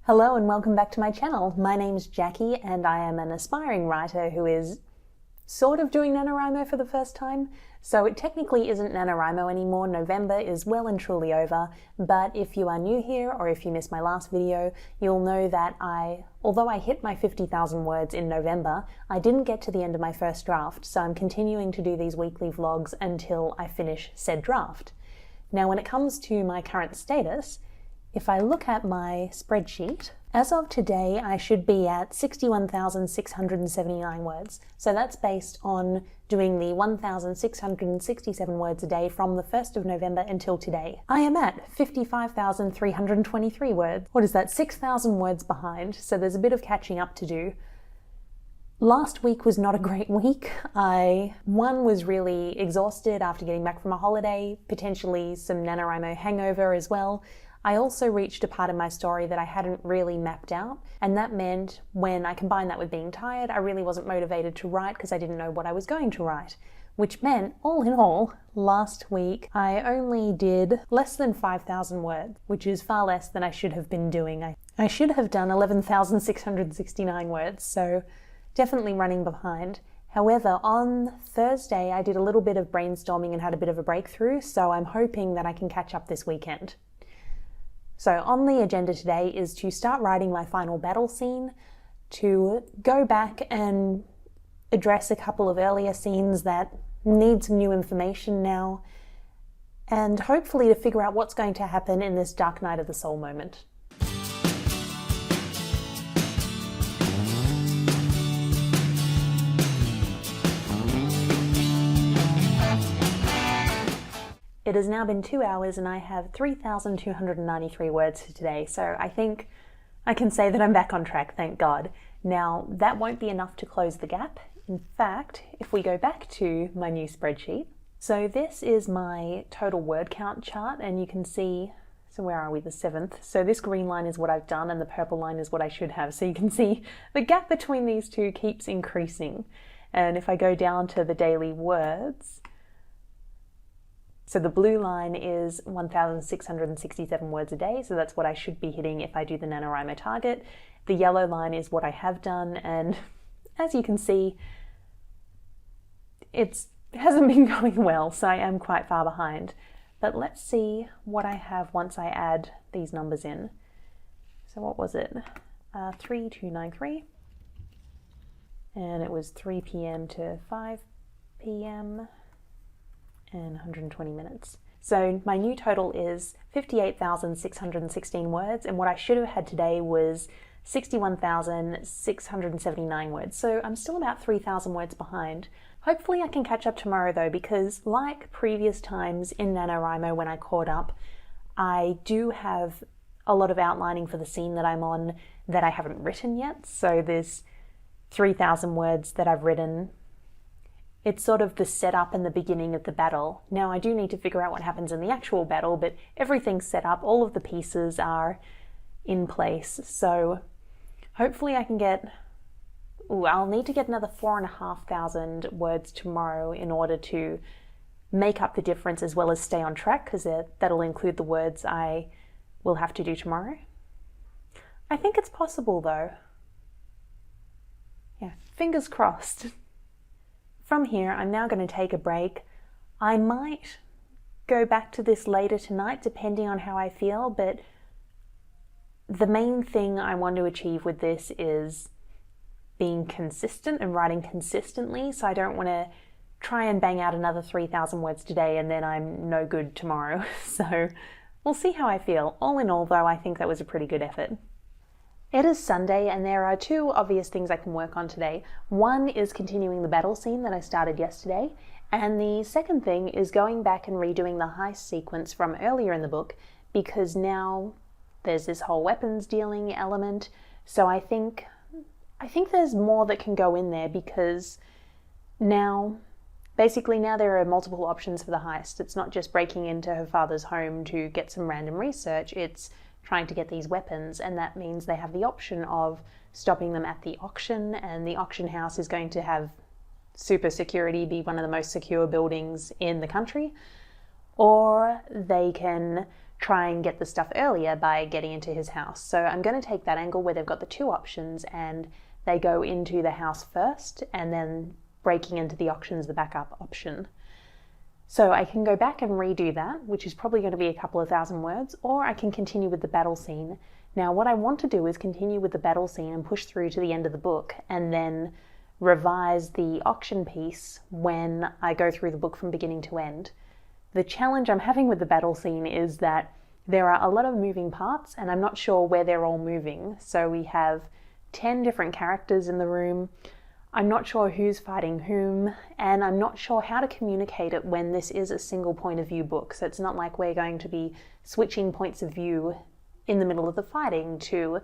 Hello and welcome back to my channel. My name's Jackie and I am an aspiring writer who is sort of doing Nanowrimo for the first time. So it technically isn't Nanowrimo anymore. November is well and truly over, but if you are new here or if you missed my last video, you'll know that although I hit my 50,000 words in November, I didn't get to the end of my first draft, so I'm continuing to do these weekly vlogs until I finish said draft. Now when it comes to my current status, if I look at my spreadsheet, as of today I should be at 61,679 words. So that's based on doing the 1,667 words a day from the 1st of November until today. I am at 55,323 words. What is that? 6,000 words behind, so there's a bit of catching up to do. Last week was not a great week. One was really exhausted after getting back from a holiday, potentially some NaNoWrimo hangover as well. I also reached a part of my story that I hadn't really mapped out, and that meant when I combined that with being tired, I really wasn't motivated to write because I didn't know what I was going to write. Which meant, all in all, last week I only did less than 5,000 words, which is far less than I should have been doing. I should have done 11,669 words, so definitely running behind. However, on Thursday I did a little bit of brainstorming and had a bit of a breakthrough, so I'm hoping that I can catch up this weekend. So on the agenda today is to start writing my final battle scene, to go back and address a couple of earlier scenes that need some new information now, and hopefully to figure out what's going to happen in this Dark Night of the Soul moment. It has now been 2 hours and I have 3,293 words for today, so I think I can say that I'm back on track, thank God. Now, that won't be enough to close the gap. In fact, if we go back to my new spreadsheet, so this is my total word count chart, and you can see, so where are we, the 7th? So this green line is what I've done and the purple line is what I should have. So you can see the gap between these two keeps increasing. And if I go down to the daily words, so the blue line is 1,667 words a day, so that's what I should be hitting if I do the NaNoWrimo target. The yellow line is what I have done, and as you can see, it hasn't been going well, so I am quite far behind. But let's see what I have once I add these numbers in. So what was it? 3,293, and it was 3 p.m. to 5 p.m. and 120 minutes. So my new total is 58,616 words, and what I should have had today was 61,679 words. So I'm still about 3,000 words behind. Hopefully I can catch up tomorrow though, because like previous times in NaNoWrimo when I caught up, I do have a lot of outlining for the scene that I'm on that I haven't written yet. So there's 3,000 words that I've written. It's sort of the setup and the beginning of the battle. Now I do need to figure out what happens in the actual battle, but everything's set up, all of the pieces are in place. So hopefully I can get, I'll need to get another 4,500 words tomorrow in order to make up the difference as well as stay on track, because that'll include the words I will have to do tomorrow. I think it's possible though. Yeah, fingers crossed. From here, I'm now going to take a break. I might go back to this later tonight, depending on how I feel, but the main thing I want to achieve with this is being consistent and writing consistently, so I don't want to try and bang out another 3,000 words today and then I'm no good tomorrow. So we'll see how I feel. All in all, though, I think that was a pretty good effort. It is Sunday and there are two obvious things I can work on today. One is continuing the battle scene that I started yesterday, and the second thing is going back and redoing the heist sequence from earlier in the book, because now there's this whole weapons dealing element. So I think there's more that can go in there, because now there are multiple options for the heist. It's not just breaking into her father's home to get some random research, it's trying to get these weapons, and that means they have the option of stopping them at the auction, and the auction house is going to have super security, be one of the most secure buildings in the country, or they can try and get the stuff earlier by getting into his house. So I'm going to take that angle where they've got the two options and they go into the house first and then breaking into the auction's the backup option. So I can go back and redo that, which is probably going to be a couple of thousand words, or I can continue with the battle scene. Now what I want to do is continue with the battle scene and push through to the end of the book and then revise the auction piece when I go through the book from beginning to end. The challenge I'm having with the battle scene is that there are a lot of moving parts and I'm not sure where they're all moving. So we have 10 different characters in the room. I'm not sure who's fighting whom, and I'm not sure how to communicate it when this is a single point of view book. So it's not like we're going to be switching points of view in the middle of the fighting to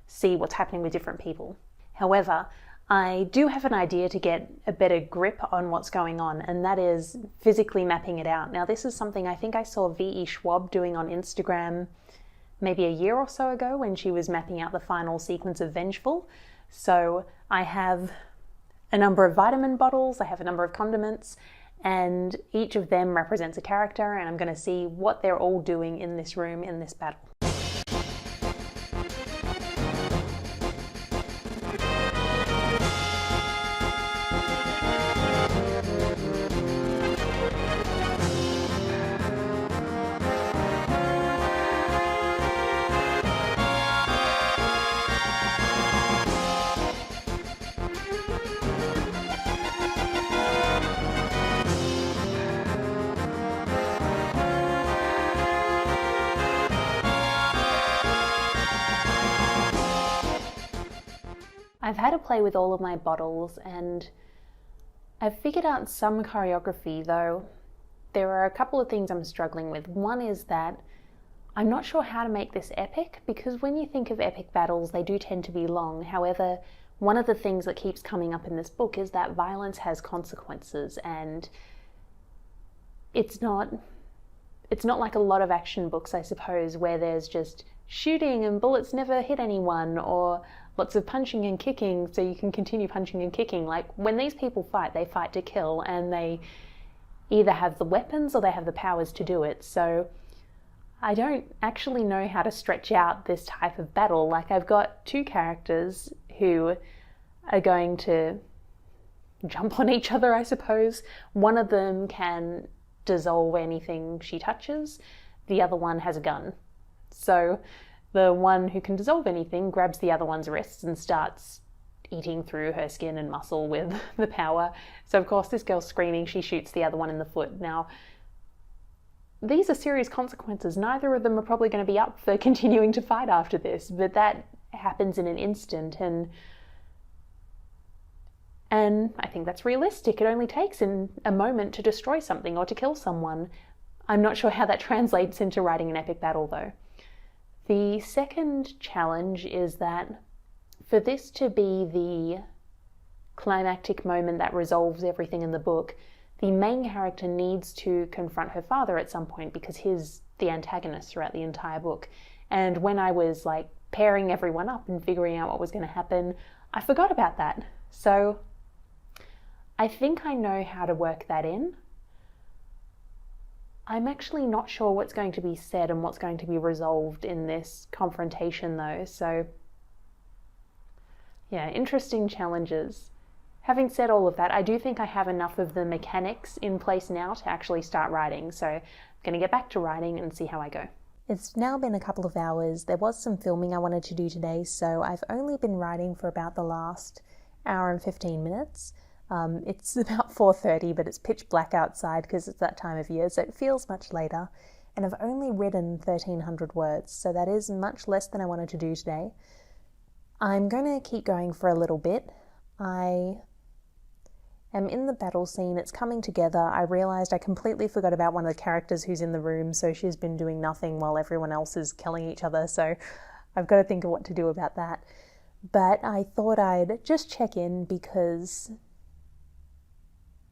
see what's happening with different people. However, I do have an idea to get a better grip on what's going on, and that is physically mapping it out. Now, this is something I think I saw V.E. Schwab doing on Instagram maybe a year or so ago when she was mapping out the final sequence of Vengeful. So I have a number of vitamin bottles, I have a number of condiments, and each of them represents a character, and I'm going to see what they're all doing in this room in this battle. I've had to play with all of my bottles and I've figured out some choreography, though there are a couple of things I'm struggling with. One is that I'm not sure how to make this epic, because when you think of epic battles, they do tend to be long. However, one of the things that keeps coming up in this book is that violence has consequences, and it's not like a lot of action books, I suppose, where there's just shooting and bullets never hit anyone, or lots of punching and kicking so you can continue punching and kicking. Like, when these people fight, they fight to kill, and they either have the weapons or they have the powers to do it. So I don't actually know how to stretch out this type of battle. Like, I've got two characters who are going to jump on each other, I suppose. One of them can dissolve anything she touches. The other one has a gun. So the one who can dissolve anything grabs the other one's wrists and starts eating through her skin and muscle with the power. So of course this girl's screaming, she shoots the other one in the foot. Now, these are serious consequences. Neither of them are probably going to be up for continuing to fight after this, but that happens in an instant, and I think that's realistic. It only takes in a moment to destroy something or to kill someone. I'm not sure how that translates into writing an epic battle, though. The second challenge is that for this to be the climactic moment that resolves everything in the book, the main character needs to confront her father at some point, because he's the antagonist throughout the entire book. And when I was like pairing everyone up and figuring out what was going to happen, I forgot about that. So I think I know how to work that in. I'm actually not sure what's going to be said and what's going to be resolved in this confrontation, though. So yeah, interesting challenges. Having said all of that, I do think I have enough of the mechanics in place now to actually start writing. So I'm going to get back to writing and see how I go. It's now been a couple of hours. There was some filming I wanted to do today, so I've only been writing for about the last hour and 15 minutes. It's about 4:30, but it's pitch black outside because it's that time of year, so it feels much later. And I've only written 1,300 words, so that is much less than I wanted to do today. I'm going to keep going for a little bit. I am in the battle scene. It's coming together. I realised I completely forgot about one of the characters who's in the room, so she's been doing nothing while everyone else is killing each other, so I've got to think of what to do about that. But I thought I'd just check in because,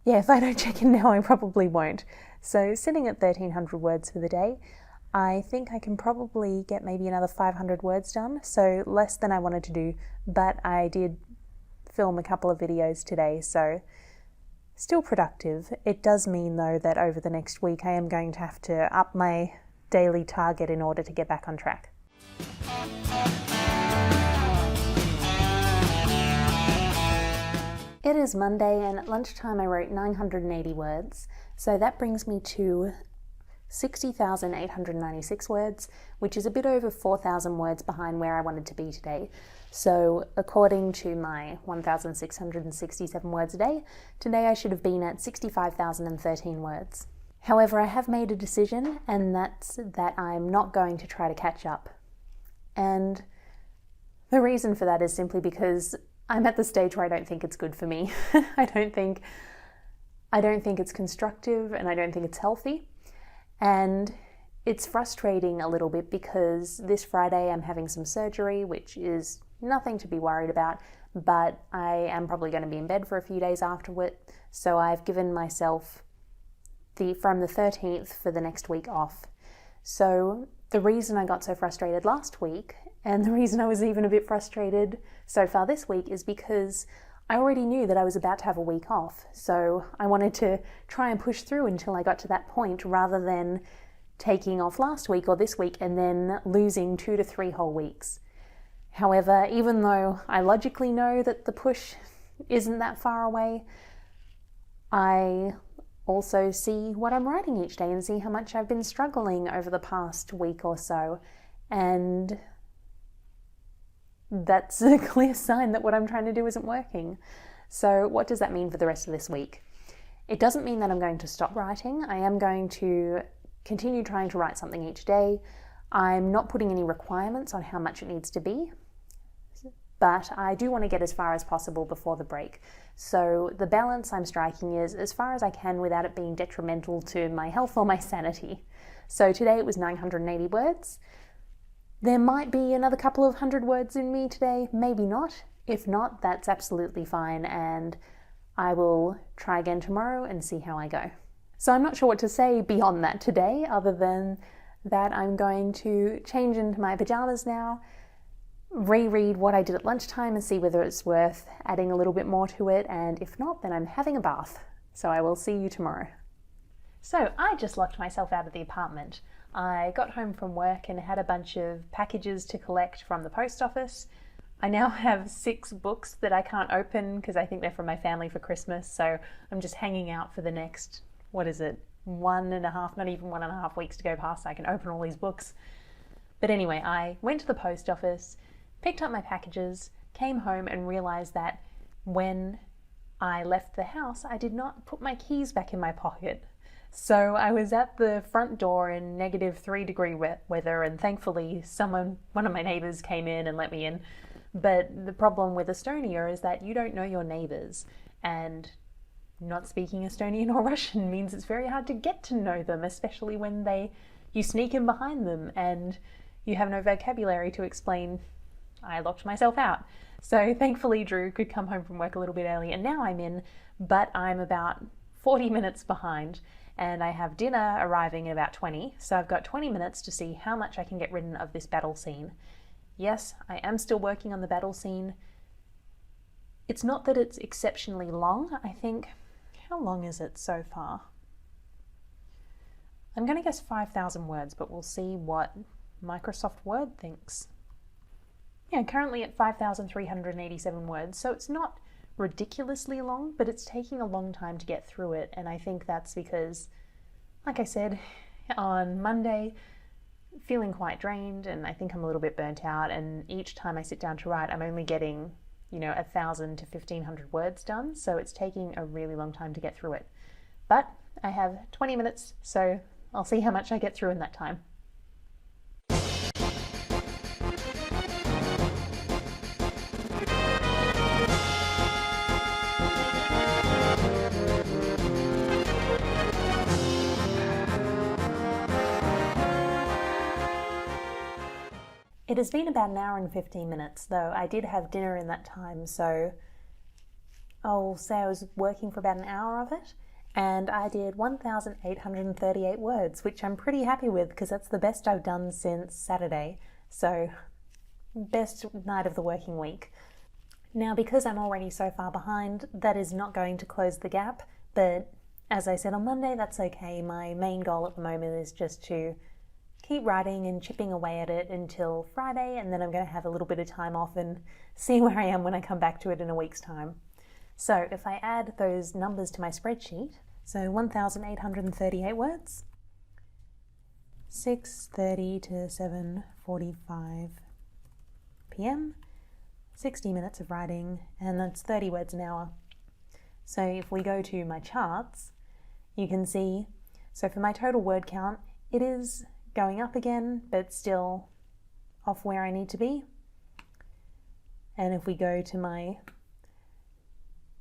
yeah, if I don't check in now, I probably won't. So sitting at 1,300 words for the day, I think I can probably get maybe another 500 words done, so less than I wanted to do, but I did film a couple of videos today, so still productive. It does mean, though, that over the next week I am going to have to up my daily target in order to get back on track. It is Monday, and at lunchtime I wrote 980 words, so that brings me to 60,896 words, which is a bit over 4,000 words behind where I wanted to be today. So according to my 1,667 words a day, today I should have been at 65,013 words. However, I have made a decision, and that's that I'm not going to try to catch up. And the reason for that is simply because I'm at the stage where I don't think it's good for me. I don't think it's constructive, and I don't think it's healthy. And it's frustrating a little bit because this Friday I'm having some surgery, which is nothing to be worried about, but I am probably going to be in bed for a few days afterward. So I've given myself from the 13th for the next week off. So the reason I got so frustrated last week, and the reason I was even a bit frustrated so far this week, is because I already knew that I was about to have a week off. So I wanted to try and push through until I got to that point, rather than taking off last week or this week and then losing 2 to 3 whole weeks. However, even though I logically know that the push isn't that far away, I also see what I'm writing each day and see how much I've been struggling over the past week or so. And that's a clear sign that what I'm trying to do isn't working. So what does that mean for the rest of this week? It doesn't mean that I'm going to stop writing. I am going to continue trying to write something each day. I'm not putting any requirements on how much it needs to be, but I do want to get as far as possible before the break. So the balance I'm striking is as far as I can without it being detrimental to my health or my sanity. So today it was 980 words. There might be another couple of 100 words in me today, maybe not. If not, that's absolutely fine, and I will try again tomorrow and see how I go. So I'm not sure what to say beyond that today, other than that I'm going to change into my pajamas now, reread what I did at lunchtime and see whether it's worth adding a little bit more to it, and if not, then I'm having a bath. So I will see you tomorrow. So I just locked myself out of the apartment. I got home from work and had a bunch of packages to collect from the post office. I now have 6 books that I can't open because I think they're from my family for Christmas, so I'm just hanging out for the next, 1.5, not even 1.5 weeks to go past so I can open all these books. But anyway, I went to the post office, picked up my packages, came home and realized that when I left the house, I did not put my keys back in my pocket. So I was at the front door in -3-degree weather, and thankfully one of my neighbours came in and let me in. But the problem with Estonia is that you don't know your neighbours, and not speaking Estonian or Russian means it's very hard to get to know them, especially when you sneak in behind them and you have no vocabulary to explain, I locked myself out. So thankfully Drew could come home from work a little bit early, and now I'm in, but I'm about 40 minutes behind, and I have dinner arriving in about 20, so I've got 20 minutes to see how much I can get rid of this battle scene. Yes, I am still working on the battle scene. It's not that it's exceptionally long. I think, how long is it so far? I'm going to guess 5,000 words, but we'll see what Microsoft Word thinks. Yeah, currently at 5,387 words, so it's not ridiculously long, but it's taking a long time to get through it, and I think that's because, like I said, on Monday, feeling quite drained, and I think I'm a little bit burnt out, and each time I sit down to write, I'm only getting 1,000 to 1,500 words done, so it's taking a really long time to get through it. But I have 20 minutes, so I'll see how much I get through in that time. It has been about an hour and 15 minutes, though I did have dinner in that time, so I'll say I was working for about an hour of it, and I did 1,838 words, which I'm pretty happy with because that's the best I've done since Saturday, so best night of the working week. Now, because I'm already so far behind, that is not going to close the gap, but as I said on Monday, that's okay. My main goal at the moment is just to keep writing and chipping away at it until Friday, and then I'm going to have a little bit of time off and see where I am when I come back to it in a week's time. So if I add those numbers to my spreadsheet, so 1,838 words, 6:30 to 7:45 p.m, 60 minutes of writing, and that's 30 words an hour. So if we go to my charts, you can see, so for my total word count, it is going up again, but still off where I need to be. And if we go to my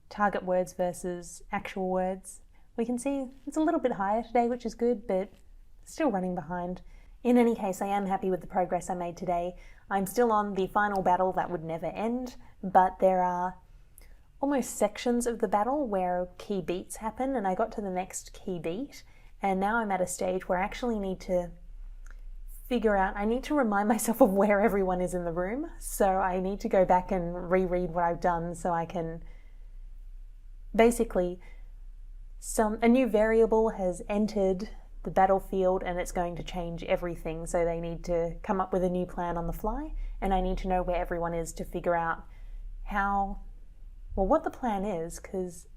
target words versus actual words, we can see it's a little bit higher today, which is good, but still running behind. In any case, I am happy with the progress I made today. I'm still on the final battle that would never end, but there are almost sections of the battle where key beats happen, and I got to the next key beat, and now I'm at a stage where I actually need to figure out, I need to remind myself of where everyone is in the room. So I need to go back and reread what I've done so I can basically, a new variable has entered the battlefield and it's going to change everything. So they need to come up with a new plan on the fly, and I need to know where everyone is to figure out what the plan is, because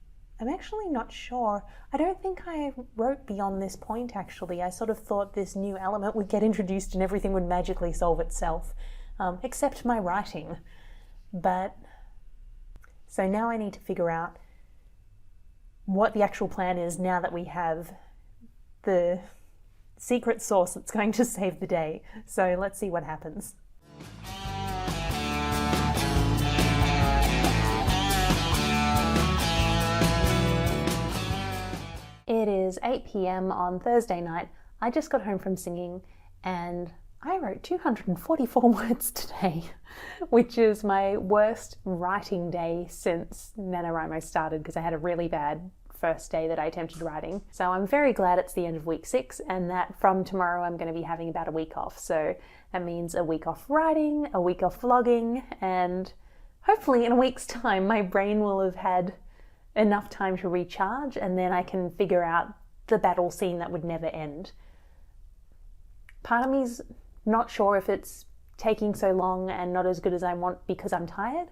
I'm actually not sure. I don't think I wrote beyond this point, actually. I sort of thought this new element would get introduced and everything would magically solve itself, except my writing. But, so now I need to figure out what the actual plan is now that we have the secret sauce that's going to save the day. So let's see what happens. It is 8 p.m. on Thursday night. I just got home from singing and I wrote 244 words today, which is my worst writing day since Nanowrimo started, because I had a really bad first day that I attempted writing. So I'm very glad it's the end of week 6 and that from tomorrow I'm going to be having about a week off. So that means a week off writing, a week off vlogging, and hopefully in a week's time my brain will have had enough time to recharge, and then I can figure out the battle scene that would never end. Part of me's not sure if it's taking so long and not as good as I want because I'm tired,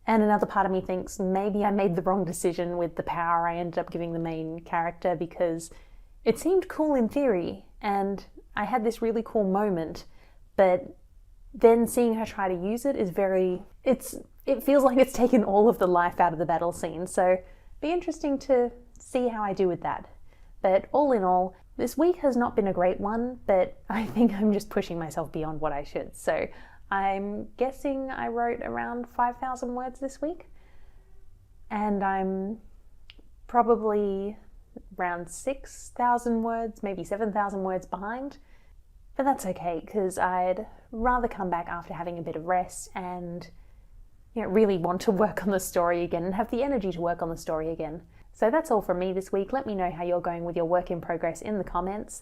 and another part of me thinks maybe I made the wrong decision with the power I ended up giving the main character, because it seemed cool in theory and I had this really cool moment, but then seeing her try to use it is it feels like it's taken all of the life out of the battle scene, so be interesting to see how I do with that. But all in all, this week has not been a great one, but I think I'm just pushing myself beyond what I should. So I'm guessing I wrote around 5,000 words this week, and I'm probably around 6,000 words, maybe 7,000 words behind. But that's okay, because I'd rather come back after having a bit of rest and really want to work on the story again and have the energy to work on the story again. So that's all from me this week. Let me know how you're going with your work in progress in the comments,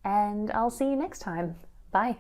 and I'll see you next time. Bye.